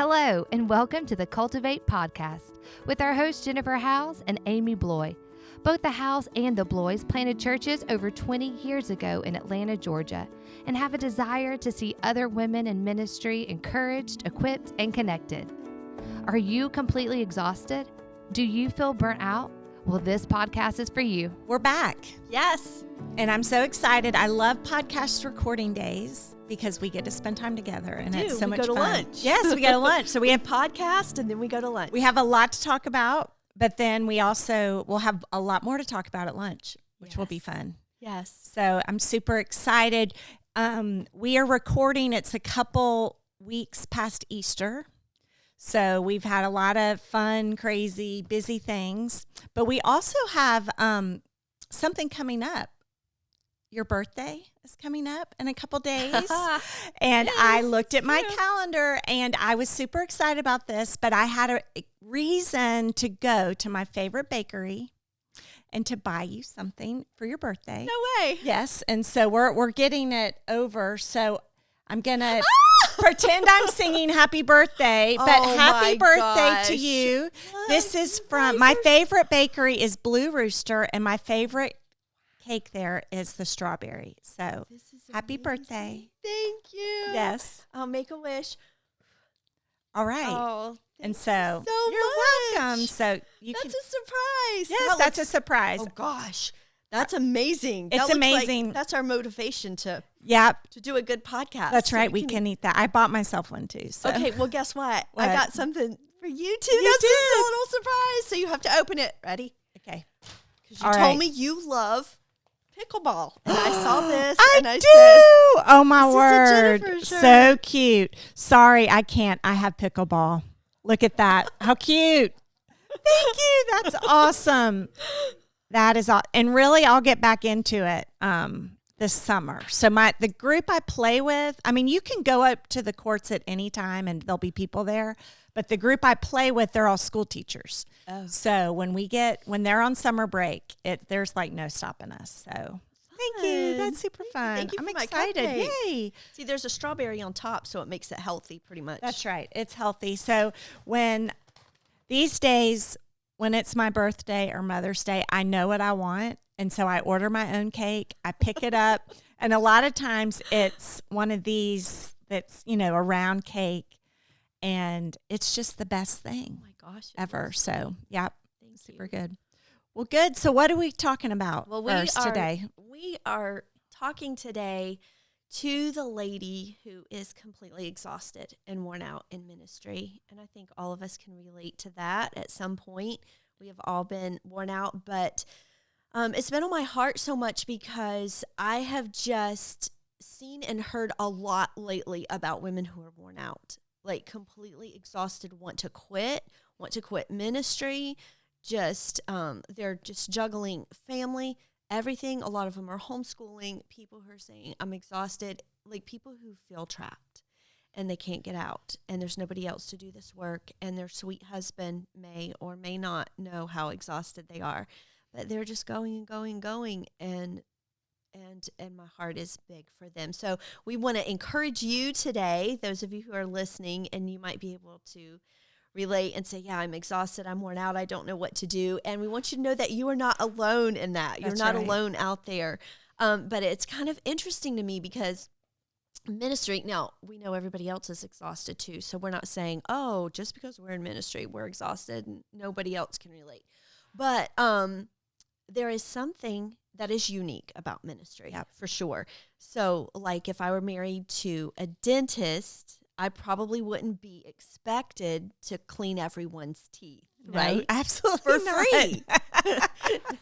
Hello, and welcome to the Cultivate podcast with our hosts Jennifer Howes and Amy Bloy. Both the Howes and the Bloys planted churches over 20 years ago in Atlanta, Georgia, and have a desire to see other women in ministry encouraged, equipped, and connected. Are you completely exhausted? Do you feel burnt out? Well, this podcast is for you. We're back. Yes. And I'm so excited. I love podcast recording days because we get to spend time together and it's so much fun. We go to lunch. Yes, we go to lunch. So we have podcast and then we go to lunch. We have a lot to talk about, but then we also will have a lot more to talk about at lunch, which will be fun. Yes. So I'm super excited. We are recording. It's a couple weeks past Easter. So we've had a lot of fun, crazy, busy things. But we also have something coming up. Your birthday is coming up in a couple days. And yes, I looked at my calendar and I was super excited about this, but I had a reason to go to my favorite bakery and to buy you something for your birthday. No way. Yes. And so we're getting it over. So I'm going to pretend I'm singing happy birthday, but happy birthday to you. This is from my favorite bakery is Blue Rooster, and my favorite cake there is the strawberry. So happy birthday. Thank you. Yes. I'll make a wish. All right. Oh, and so you're welcome. So that's a surprise. Yes, that's a surprise. Oh gosh. That's amazing. It's amazing. Like that's our motivation to do a good podcast. That's right. We can eat that. I bought myself one too. So. Okay. Well, guess what? What? I got something for you too. You That's do. just a little surprise. So you have to open it. Ready? Okay. Because you told me you love pickleball, and I saw this, I and I do. said, "Oh my this word, is a Jennifer shirt." So cute." Sorry, I can't. I have pickleball. Look at that. How cute. Thank you. That's awesome. That is all. And really, I'll get back into it this summer. So the group I play with, I mean, you can go up to the courts at any time and there'll be people there. But the group I play with, they're all school teachers. Oh. So when they're on summer break, there's like no stopping us. So thank you. That's super fun. Thank you. I'm for excited. My cupcake. Yay. See, there's a strawberry on top, so it makes it healthy pretty much. That's right. It's healthy. So these days, when it's my birthday or Mother's Day, I know what I want. And so I order my own cake. I pick it up. And a lot of times it's one of these that's, a round cake. And it's just the best thing ever. So, super good. Well, good. So what are we talking about today? We are talking today to the lady who is completely exhausted and worn out in ministry. And I think all of us can relate to that at some point. We have all been worn out, but it's been on my heart so much because I have just seen and heard a lot lately about women who are worn out, like completely exhausted, want to quit ministry, they're just juggling family, everything. A lot of them are homeschooling, people who are saying, I'm exhausted, like people who feel trapped and they can't get out and there's nobody else to do this work and their sweet husband may or may not know how exhausted they are, but they're just going and going and going, and my heart is big for them. So we want to encourage you today, those of you who are listening, and you might be able to relate and say, yeah, I'm exhausted, I'm worn out, I don't know what to do. And we want you to know that you are not alone in that. You're not alone out there. But it's kind of interesting to me because ministry, now we know everybody else is exhausted too. So we're not saying, oh, just because we're in ministry, we're exhausted and nobody else can relate. But there is something that is unique about ministry, for sure. So like if I were married to a dentist, I probably wouldn't be expected to clean everyone's teeth, right? Absolutely for free.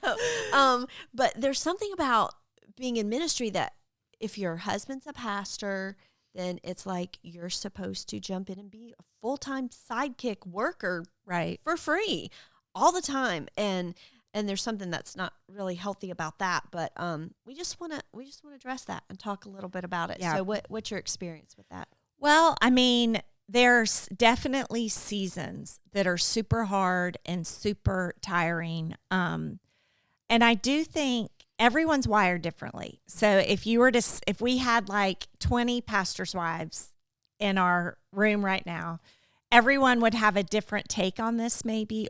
No. But there's something about being in ministry that if your husband's a pastor, then it's like you're supposed to jump in and be a full-time sidekick worker, right, for free all the time. And there's something that's not really healthy about that, but we just want to address that and talk a little bit about it. Yeah. So what's your experience with that? Well, I mean, there's definitely seasons that are super hard and super tiring. And I do think everyone's wired differently. So if we had like 20 pastors' wives in our room right now, everyone would have a different take on this, maybe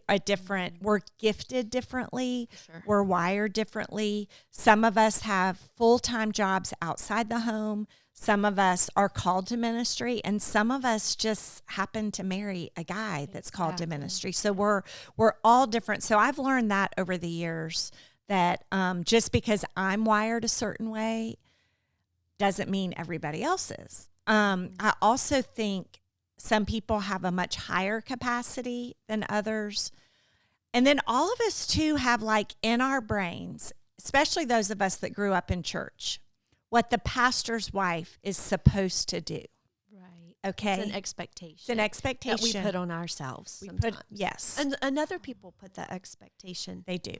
we're gifted differently. Sure. We're wired differently. Some of us have full-time jobs outside the home. Some of us are called to ministry, and some of us just happen to marry a guy that's called to ministry. So we're all different. So I've learned that over the years, that just because I'm wired a certain way doesn't mean everybody else is. I also think some people have a much higher capacity than others. And then all of us too have, like, in our brains, especially those of us that grew up in church, what the pastor's wife is supposed to do. Right. Okay. It's an expectation. It's an expectation that we put on ourselves. Yes. And other people put that expectation. They do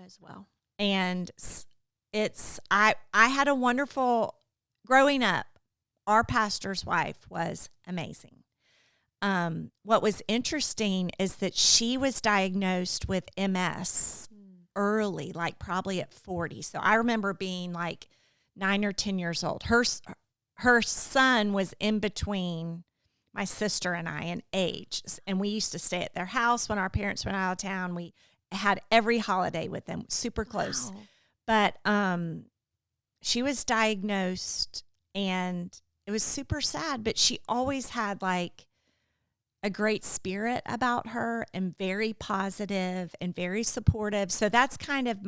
as well. And I had a wonderful, growing up, our pastor's wife was amazing. What was interesting is that she was diagnosed with MS early, like probably at 40. So I remember being like 9 or 10 years old. Her son was in between my sister and I in age. And we used to stay at their house when our parents went out of town. We had every holiday with them, super close. Wow. But she was diagnosed, and it was super sad, but she always had like a great spirit about her, and very positive and very supportive. So that's kind of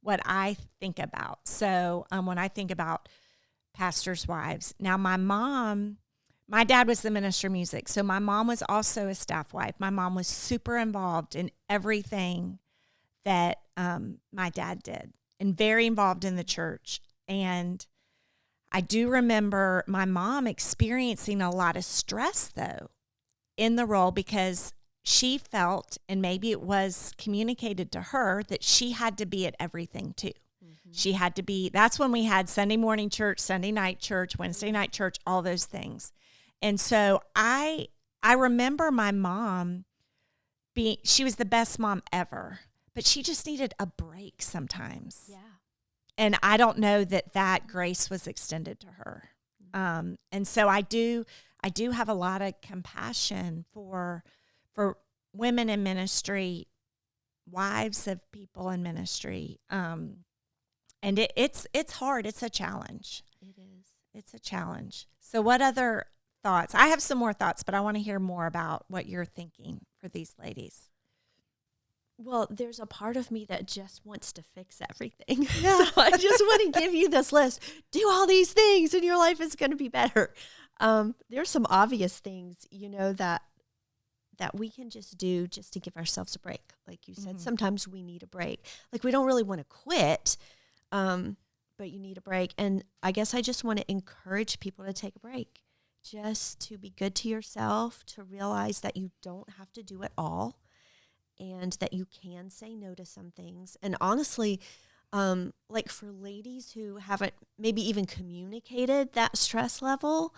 what I think about. So when I think about pastors' wives, now my dad was the minister of music. So my mom was also a staff wife. My mom was super involved in everything that my dad did, and very involved in the church. And I do remember my mom experiencing a lot of stress, though, in the role, because she felt, and maybe it was communicated to her, that she had to be at everything too. Mm-hmm. She had to be, that's when we had Sunday morning church, Sunday night church, Wednesday night church, all those things. And so I remember my mom she was the best mom ever, but she just needed a break sometimes. Yeah. And I don't know that grace was extended to her. And so I do have a lot of compassion for women in ministry, wives of people in ministry. And it's hard. It's a challenge. It is. It's a challenge. So what other thoughts? I have some more thoughts, but I want to hear more about what you're thinking for these ladies. Well, there's a part of me that just wants to fix everything. Yeah. So I just want to give you this list. Do all these things and your life is going to be better. There's some obvious things, that we can just do just to give ourselves a break. Like you said, mm-hmm. Sometimes we need a break. Like, we don't really want to quit, but you need a break. And I guess I just want to encourage people to take a break, just to be good to yourself, to realize that you don't have to do it all, and that you can say no to some things. And honestly, like for ladies who haven't maybe even communicated that stress level,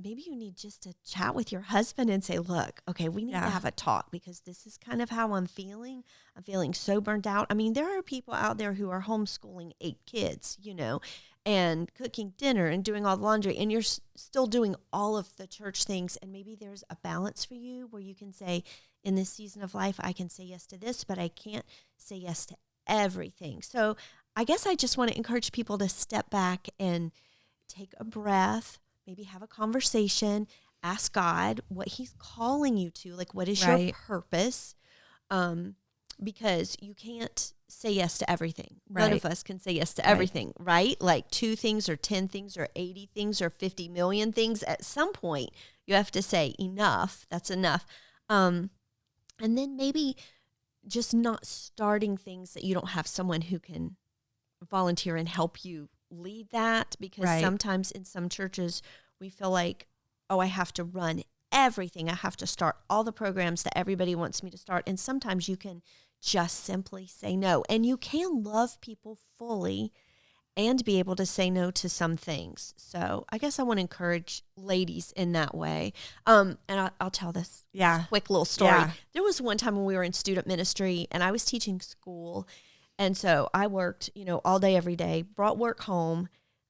maybe you need just to chat with your husband and say, look, okay, we need to have a talk, because this is kind of how I'm feeling. I'm feeling so burnt out. I mean, there are people out there who are homeschooling 8 kids, and cooking dinner and doing all the laundry, and you're still doing all of the church things. And maybe there's a balance for you where you can say, in this season of life, I can say yes to this, but I can't say yes to everything. So I guess I just want to encourage people to step back and take a breath, maybe have a conversation, ask God what he's calling you to, like, what is your purpose? Because you can't say yes to everything. None of us can say yes to everything, right? Like 2 things or 10 things or 80 things or 50 million things. At some point, you have to say enough. That's enough. And then maybe just not starting things that you don't have someone who can volunteer and help you lead that. Because sometimes in some churches, we feel like, oh, I have to run everything. I have to start all the programs that everybody wants me to start. And sometimes you can just simply say no. And you can love people fully and be able to say no to some things. So I guess I want to encourage ladies in that way. And I'll tell this quick little story. Yeah. There was one time when we were in student ministry and I was teaching school. And so I worked, all day, every day, brought work home.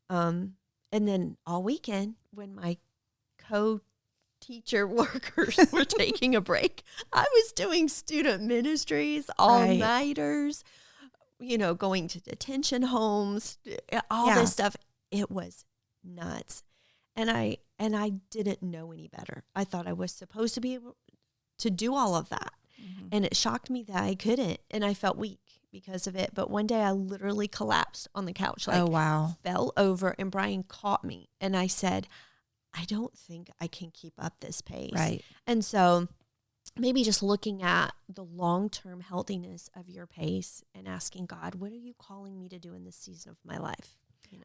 And then all weekend when my teacher workers were taking a break. I was doing student ministries, all-nighters, going to detention homes, all this stuff. It was nuts. And I didn't know any better. I thought I was supposed to be able to do all of that. Mm-hmm. And it shocked me that I couldn't. And I felt weak because of it. But one day I literally collapsed on the couch. Oh, wow. Fell over, and Brian caught me. And I said, I don't think I can keep up this pace. Right. And so maybe just looking at the long-term healthiness of your pace and asking God, what are you calling me to do in this season of my life?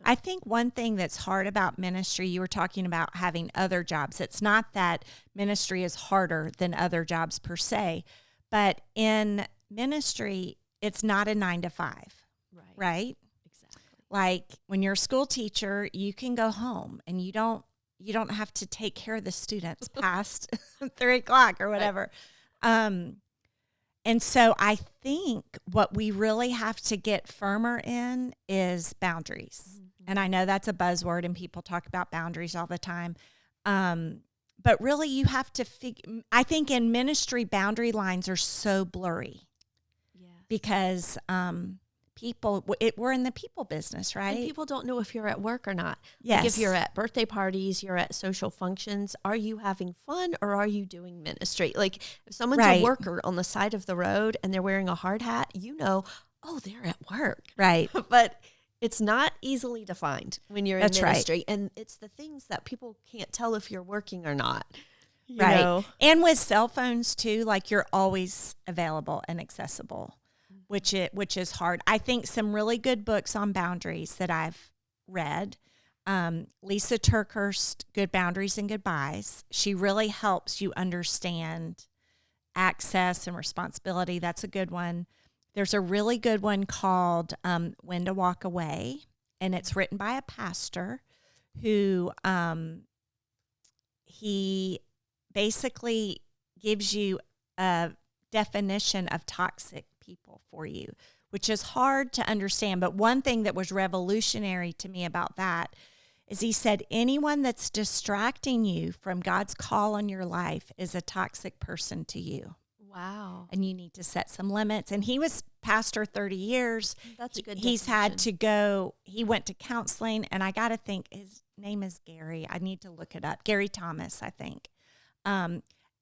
I think one thing that's hard about ministry, you were talking about having other jobs. It's not that ministry is harder than other jobs per se, but in ministry, it's not a 9 to 5, right? Exactly. Like when you're a school teacher, you can go home and you don't have to take care of the students past 3:00 or whatever. Right. And so I think what we really have to get firmer in is boundaries. Mm-hmm. And I know that's a buzzword and people talk about boundaries all the time. But really you have to I think in ministry, boundary lines are so blurry. Yeah. Because we're in the people business, right? And people don't know if you're at work or not. Yes. Like if you're at birthday parties, you're at social functions, are you having fun or are you doing ministry? Like if someone's a worker on the side of the road and they're wearing a hard hat, they're at work. Right. But it's not easily defined when you're in ministry. Right. And it's the things that people can't tell if you're working or not. You know? And with cell phones too, like you're always available and accessible. Which is hard. I think some really good books on boundaries that I've read. Lisa Turkhurst, Good Boundaries and Goodbyes. She really helps you understand access and responsibility. That's a good one. There's a really good one called When to Walk Away, and it's written by a pastor who he basically gives you a definition of toxic people for you, which is hard to understand. But one thing that was revolutionary to me about that is he said, anyone that's distracting you from God's call on your life is a toxic person to you. Wow. And you need to set some limits. And he was pastor 30 years. That's a good He's had to go, he went to counseling, and I got to think his name is Gary. I need to look it up. Gary Thomas, I think.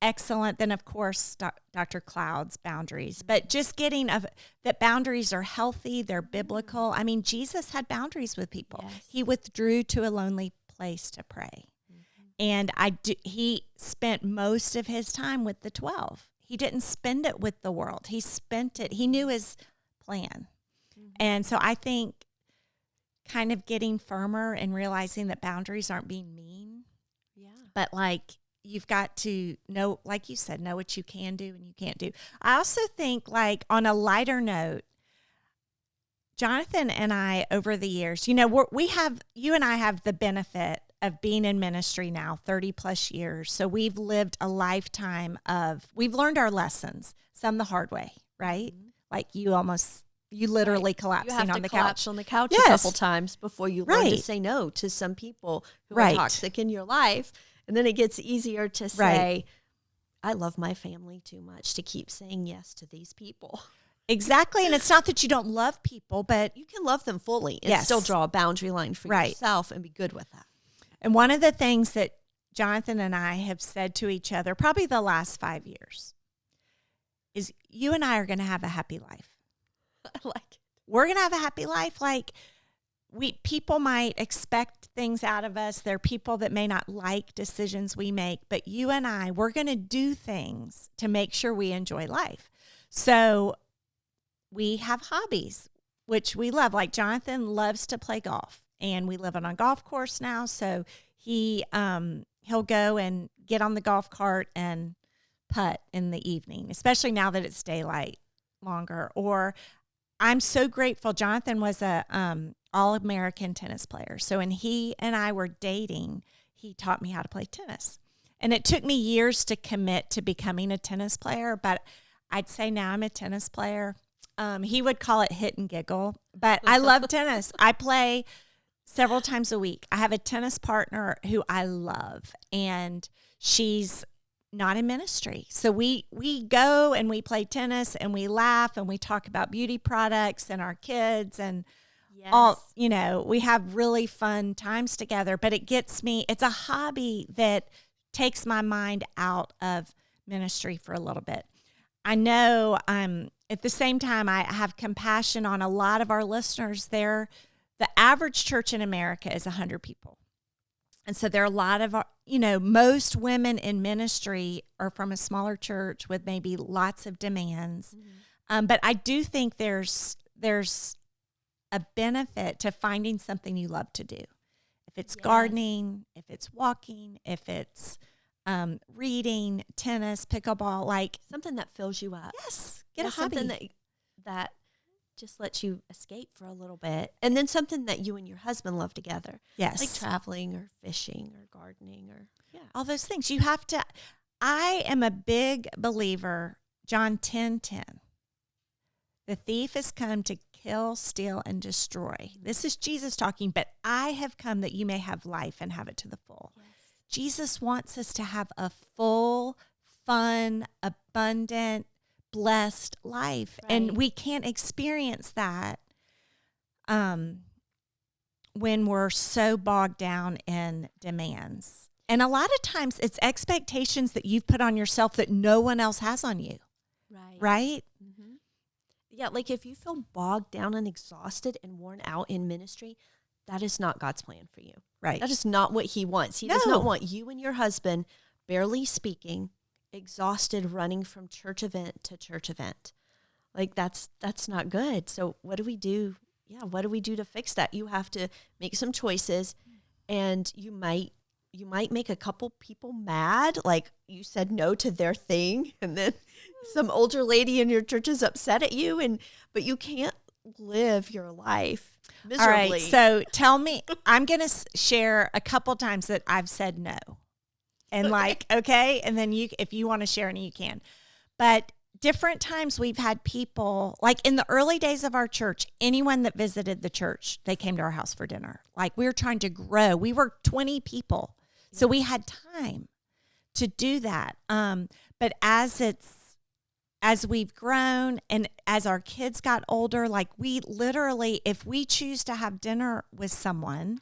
Excellent. Then, of course, Dr. Cloud's boundaries. But just getting that boundaries are healthy, they're biblical. I mean, Jesus had boundaries with people. Yes. He withdrew to a lonely place to pray. Mm-hmm. And he spent most of his time with the 12. He didn't spend it with the world. He spent it. He knew his plan. Mm-hmm. And so I think kind of getting firmer and realizing that boundaries aren't being mean. Yeah. But you've got to know, like you said, know what you can do and you can't do. I also think, on a lighter note, Jonathan and I, over the years, you and I have the benefit of being in ministry now 30 plus years. So we've lived a lifetime we've learned our lessons, some the hard way, right? Mm-hmm. Like you literally collapsing on the couch. You have to collapse on the couch a couple times before you learn to say no to some people who are toxic in your life. And then it gets easier to say, I love my family too much to keep saying yes to these people. Exactly. And it's not that you don't love people, but you can love them fully and still draw a boundary line for yourself and be good with that. And one of the things that Jonathan and I have said to each other, probably the last 5 years, is you and I are going to have a happy life. I like it. We're going to have a happy life. People might expect things out of us. There are people that may not like decisions we make, but you and I, we're going to do things to make sure we enjoy life. So we have hobbies, which we love. Like Jonathan loves to play golf, and we live on a golf course now. So he'll go and get on the golf cart and putt in the evening, especially now that it's daylight longer. Or I'm so grateful. Jonathan was a All-American tennis player. So when he and I were dating, he taught me how to play tennis. And it took me years to commit to becoming a tennis player, but I'd say now I'm a tennis player. He would call it hit and giggle, but I love tennis. I play several times a week. I have a tennis partner who I love, and she's not in ministry. So we go and we play tennis and we laugh and we talk about beauty products and our kids and all, we have really fun times together, but it's a hobby that takes my mind out of ministry for a little bit. I know at the same time, I have compassion on a lot of our listeners there. The average church in America is 100 people. And so there are a lot of, most women in ministry are from a smaller church with maybe lots of demands. Mm-hmm. But I do think there's a benefit to finding something you love to do. If it's gardening, if it's walking, if it's reading, tennis, pickleball, like something that fills you up. Yes, get a hobby. Something that just lets you escape for a little bit. And then something that you and your husband love together. Yes. Like traveling or fishing or gardening or all those things. You have to, I am a big believer, John 10:10. The thief has come to kill, steal, and destroy. Mm-hmm. This is Jesus talking, but I have come that you may have life and have it to the full. Yes. Jesus wants us to have a full, fun, abundant, blessed life. Right. And we can't experience that when we're so bogged down in demands. And a lot of times it's expectations that you've put on yourself that no one else has on you. Right? Mm-hmm. Yeah, like if you feel bogged down and exhausted and worn out in ministry, that is not God's plan for you. Right. That is not what he wants. He does not want you and your husband barely speaking, exhausted, running from church event to church event. Like that's not good. So what do we do? Yeah, what do we do to fix that? You have to make some choices, and you might make a couple people mad, like you said no to their thing, and then some older lady in your church is upset at you, but you can't live your life miserably. All right, so tell me, I'm going to share a couple times that I've said no. And okay, and then if you want to share any, you can. But different times we've had people, like in the early days of our church, anyone that visited the church, they came to our house for dinner. Like we were trying to grow. We were 20 people. So we had time to do that. But as we've grown and as our kids got older, like we literally, if we choose to have dinner with someone,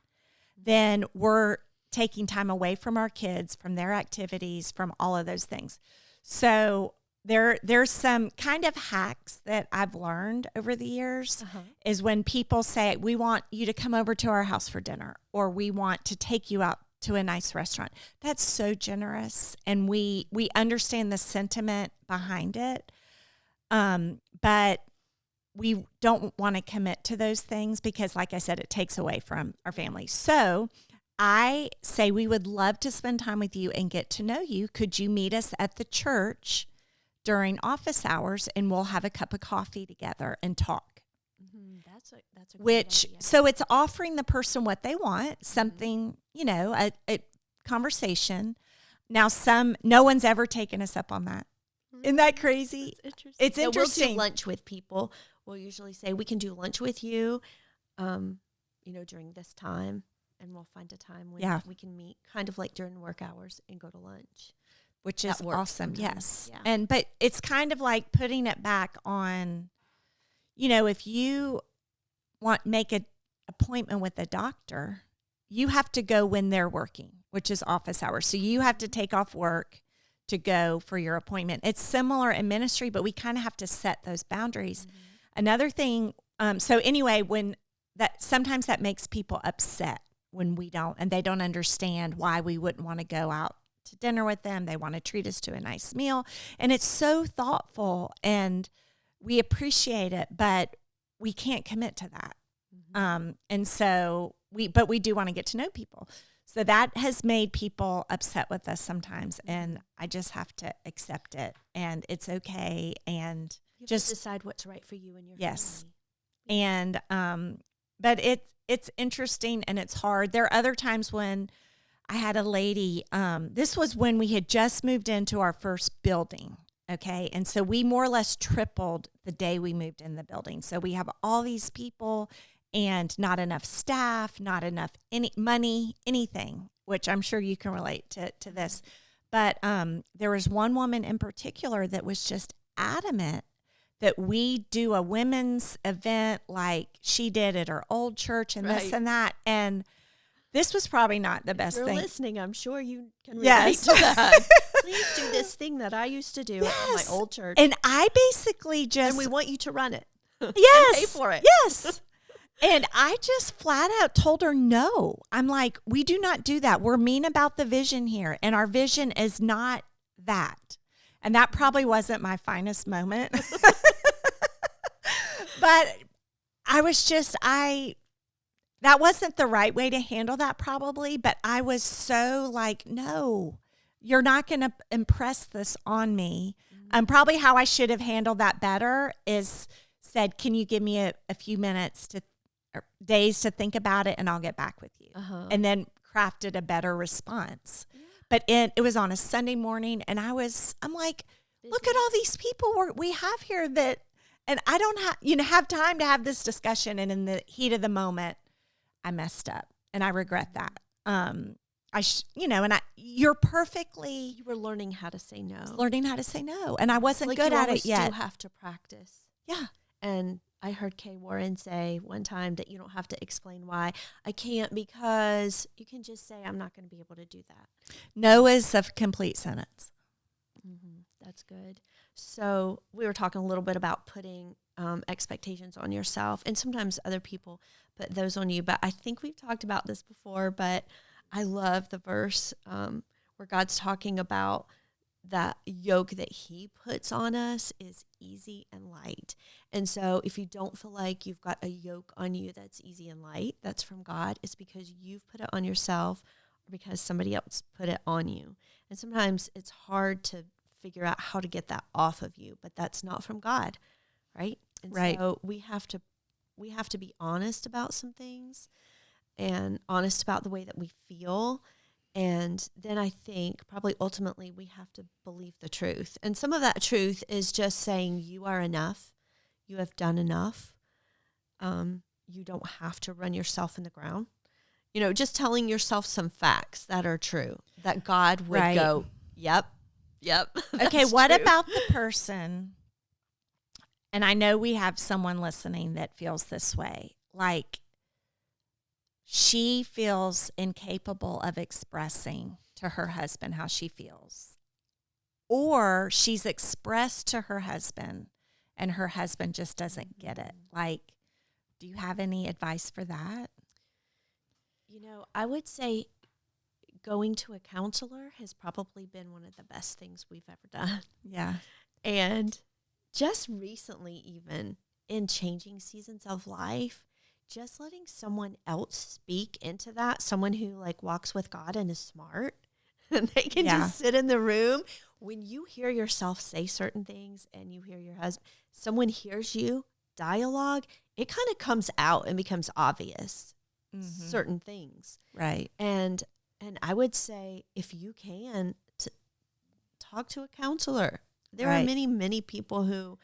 then we're taking time away from our kids, from their activities, from all of those things. So there's some kind of hacks that I've learned over the years is when people say, we want you to come over to our house for dinner, or we want to take you out to a nice restaurant. That's so generous. And we understand the sentiment behind it. But we don't want to commit to those things because, like I said, it takes away from our family. So I say we would love to spend time with you and get to know you. Could you meet us at the church during office hours, and we'll have a cup of coffee together and talk? Mm-hmm. That's a great idea. So it's offering the person what they want, something, a conversation. Now, no one's ever taken us up on that. Isn't that crazy? It's interesting. We'll do lunch with people. We'll usually say, we can do lunch with you, during this time. And we'll find a time when we can meet, kind of like during work hours, and go to lunch. Which is awesome, yes. Yeah. But it's kind of like putting it back on, if you make an appointment with a doctor, you have to go when they're working, which is office hours. So you have to take off work to go for your appointment. It's similar in ministry, but we kind of have to set those boundaries. Mm-hmm. Another thing, so anyway, sometimes that makes people upset when we don't, and they don't understand why we wouldn't want to go out to dinner with them. They want to treat us to a nice meal. And it's so thoughtful, and we appreciate it, but we can't commit to that. Mm-hmm. And so we do want to get to know people. So that has made people upset with us sometimes, and I just have to accept it, and it's okay. And you just decide what's right for you and your family. And, but it's interesting and it's hard. There are other times when I had a lady, this was when we had just moved into our first building. Okay. And so we more or less tripled the day we moved in the building. So we have all these people and not enough staff, not enough money, anything, which I'm sure you can relate to this. But there was one woman in particular that was just adamant that we do a women's event like she did at her old church and this and that. And this was probably not the best You're thing. listening. I'm sure you can relate Yes. to that. Please do this thing that I used to do at my old church. And I basically just... And we want you to run it. Yes. And pay for it. Yes. And I just flat out told her no. I'm like, we do not do that. We're mean about the vision here. And our vision is not that. And that probably wasn't my finest moment. But I was just, that wasn't the right way to handle that probably. But I was so like, no, you're not going to impress this on me. Probably how I should have handled that better is said, can you give me a few minutes or days to think about it and I'll get back with you. And then crafted a better response. Yeah. But it was on a Sunday morning and I'm like, look at all these people we have here that, and I don't have time to have this discussion. And in the heat of the moment, I messed up and I regret that. You were learning how to say no. Learning how to say no. And I wasn't good at it yet. You have to practice. Yeah. And I heard Kay Warren say one time that you don't have to explain why. I can't, because you can just say, I'm not going to be able to do that. No is a complete sentence. Mm-hmm. That's good. So we were talking a little bit about putting expectations on yourself, and sometimes other people put those on you. But I think we've talked about this before, but I love the verse where God's talking about that yoke that he puts on us is easy and light. And so if you don't feel like you've got a yoke on you that's easy and light, that's from God, it's because you've put it on yourself or because somebody else put it on you. And sometimes it's hard to figure out how to get that off of you, but that's not from God, right? And so we have to be honest about some things and honest about the way that we feel. And then I think probably ultimately we have to believe the truth. And some of that truth is just saying you are enough. You have done enough. You don't have to run yourself in the ground. Just telling yourself some facts that are true, that God would go, yep. Okay, what about the person, and I know we have someone listening that feels this way, like she feels incapable of expressing to her husband how she feels. Or she's expressed to her husband and her husband just doesn't get it. Like, do you have any advice for that? I would say going to a counselor has probably been one of the best things we've ever done. Yeah. And just recently, even in changing seasons of life, just letting someone else speak into that, someone who walks with God and is smart, and they can just sit in the room. When you hear yourself say certain things and you hear your husband, someone hears you, dialogue, it kind of comes out and becomes obvious, certain things. Right. And I would say if you can, talk to a counselor. There are many, many people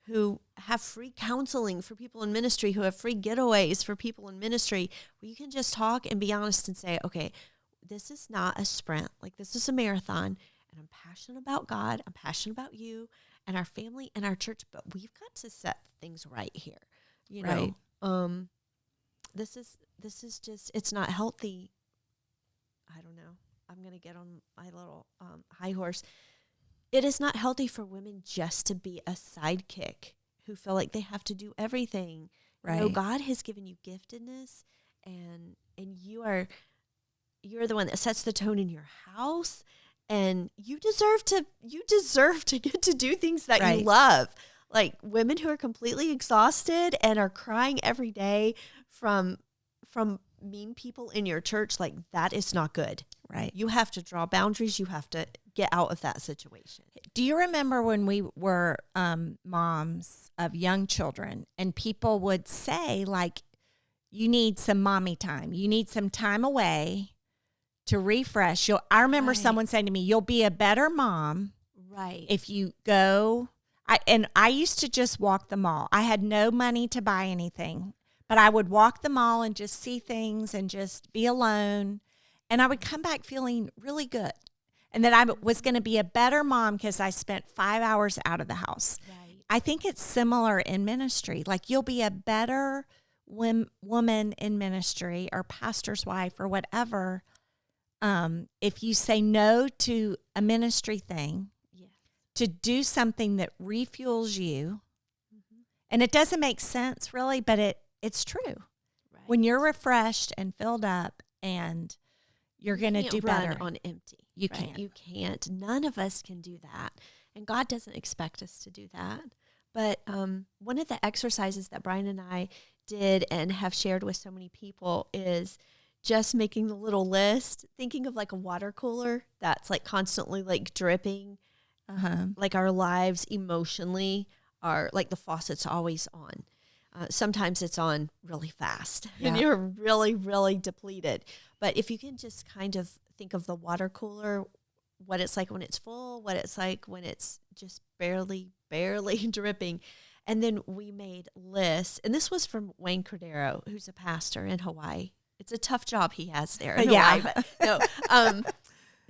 who have free counseling for people in ministry, who have free getaways for people in ministry, where you can just talk and be honest and say, okay, this is not a sprint. This is a marathon, and I'm passionate about God. I'm passionate about you and our family and our church, but we've got to set things right here. This is just, it's not healthy. I don't know. I'm going to get on my little high horse. It is not healthy for women just to be a sidekick who feel like they have to do everything. Right. God has given you giftedness, and you're the one that sets the tone in your house, and you deserve to get to do things that you love. Like women who are completely exhausted and are crying every day from mean people in your church, that is not good. Right. You have to draw boundaries. You have to get out of that situation. Do you remember when we were moms of young children and people would say, you need some mommy time. You need some time away to refresh. I remember someone saying to me, you'll be a better mom if you go. I used to just walk the mall. I had no money to buy anything, but I would walk the mall and just see things and just be alone. And I would come back feeling really good. and that I was going to be a better mom because I spent 5 hours out of the house. Right. I think it's similar in ministry. Like, you'll be a better woman in ministry or pastor's wife or whatever if you say no to a ministry thing, Yes. to do something that refuels you. Mm-hmm. And it doesn't make sense really, but it's true. Right. When you're refreshed and filled up and you're going to can't do run better. on empty. You right? can't. You can't. None of us can do that. And God doesn't expect us to do that. But one of the exercises that Brian and I did and have shared with so many people is just making the little list, thinking of like a water cooler that's like constantly like dripping, like our lives emotionally are like the faucet's always on. Sometimes it's on really fast and you're really, really depleted. But if you can just kind of think of the water cooler, what it's like when it's full, what it's like when it's just barely dripping. And then we made lists. And this was from Wayne Cordero, who's a pastor in Hawaii. It's a tough job he has there in Hawaii. But no,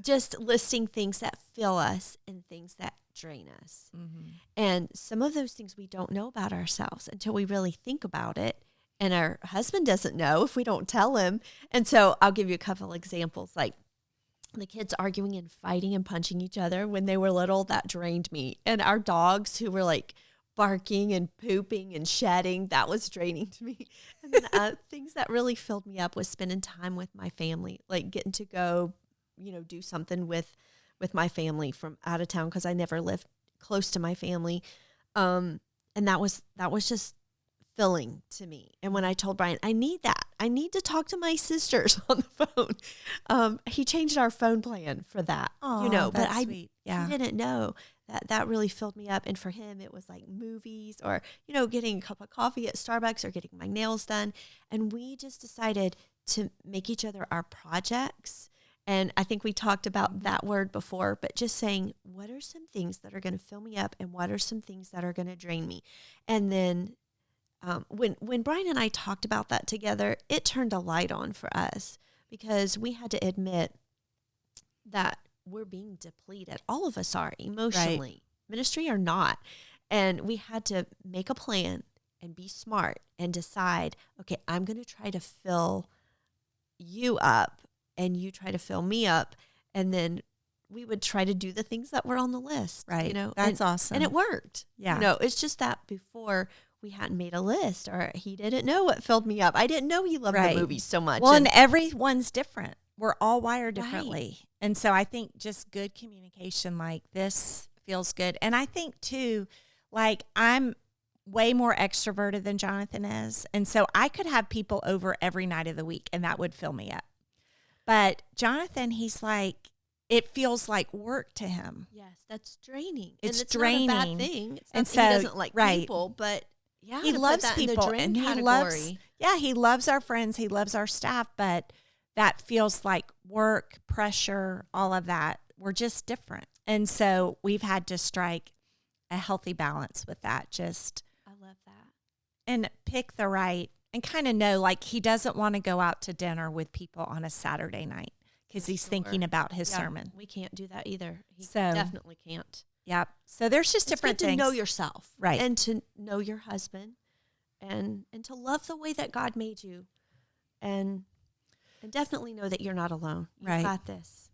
just listing things that fill us and things that drain us. Mm-hmm. And some of those things we don't know about ourselves until we really think about it. And our husband doesn't know if we don't tell him. And so I'll give you a couple examples, like the kids arguing and fighting and punching each other when they were little. That drained me. And our dogs who were like barking and pooping and shedding, that was draining to me. And then things that really filled me up was spending time with my family, like getting to go, do something with my family from out of town because I never lived close to my family. And that was just filling to me. And when I told Brian, I need that. I need to talk to my sisters on the phone. He changed our phone plan for that, but sweet. Yeah. He didn't know that really filled me up. And for him, it was like movies or, getting a cup of coffee at Starbucks or getting my nails done. And we just decided to make each other our projects. And I think we talked about that word before, but just saying, what are some things that are going to fill me up and what are some things that are going to drain me? And then when Brian and I talked about that together, it turned a light on for us because we had to admit that we're being depleted. All of us are emotionally, ministry or not. And we had to make a plan and be smart and decide, okay, I'm going to try to fill you up and you try to fill me up. And then we would try to do the things that were on the list. Right. That's awesome. And it worked. Yeah. It's just that before we hadn't made a list or he didn't know what filled me up. I didn't know he loved the movies so much. Well, and everyone's different. We're all wired differently. Right. And so I think just good communication like this feels good. And I think too, like I'm way more extroverted than Jonathan is. And so I could have people over every night of the week and that would fill me up. But Jonathan, he's like, it feels like work to him. Yes, that's draining. It's and draining. Not a bad thing. It's not and that so, he doesn't like people, but he loves people and he loves our friends. He loves our staff, but that feels like work, pressure, all of that. We're just different. And so we've had to strike a healthy balance with that. I love that. And pick the right and kind of know, like, he doesn't want to go out to dinner with people on a Saturday night because he's thinking about his sermon. We can't do that either. He So, definitely can't. Yep. So there's just It's different good things. to know yourself. Right. And to know your husband and to love the way that God made you. And definitely know that you're not alone. You've got this.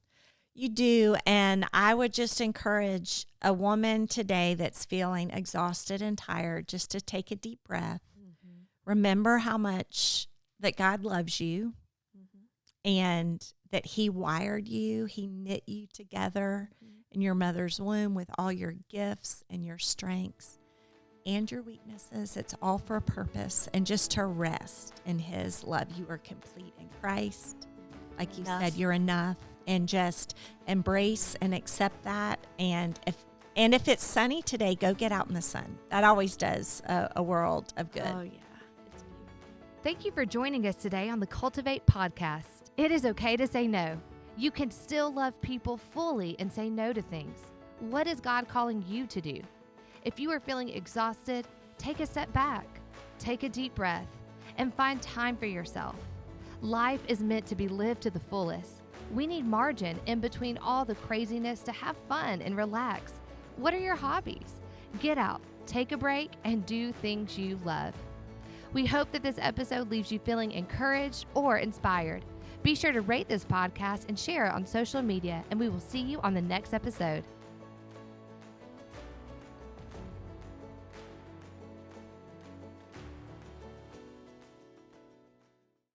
You do. And I would just encourage a woman today that's feeling exhausted and tired just to take a deep breath. Mm-hmm. Remember how much that God loves you and that he wired you. He knit you together in your mother's womb with all your gifts and your strengths and your weaknesses. It's all for a purpose and just to rest in his love. You are complete in Christ. Like you said, you're enough. And just embrace and accept that. And if it's sunny today, go get out in the sun. That always does a world of good. Oh, yeah. It's beautiful. Thank you for joining us today on the Cultivate podcast. It is okay to say no. You can still love people fully and say no to things. What is God calling you to do? If you are feeling exhausted, take a step back, take a deep breath, and find time for yourself. Life is meant to be lived to the fullest. We need margin in between all the craziness to have fun and relax. What are your hobbies? Get out, take a break, and do things you love. We hope that this episode leaves you feeling encouraged or inspired. Be sure to rate this podcast and share it on social media, and we will see you on the next episode.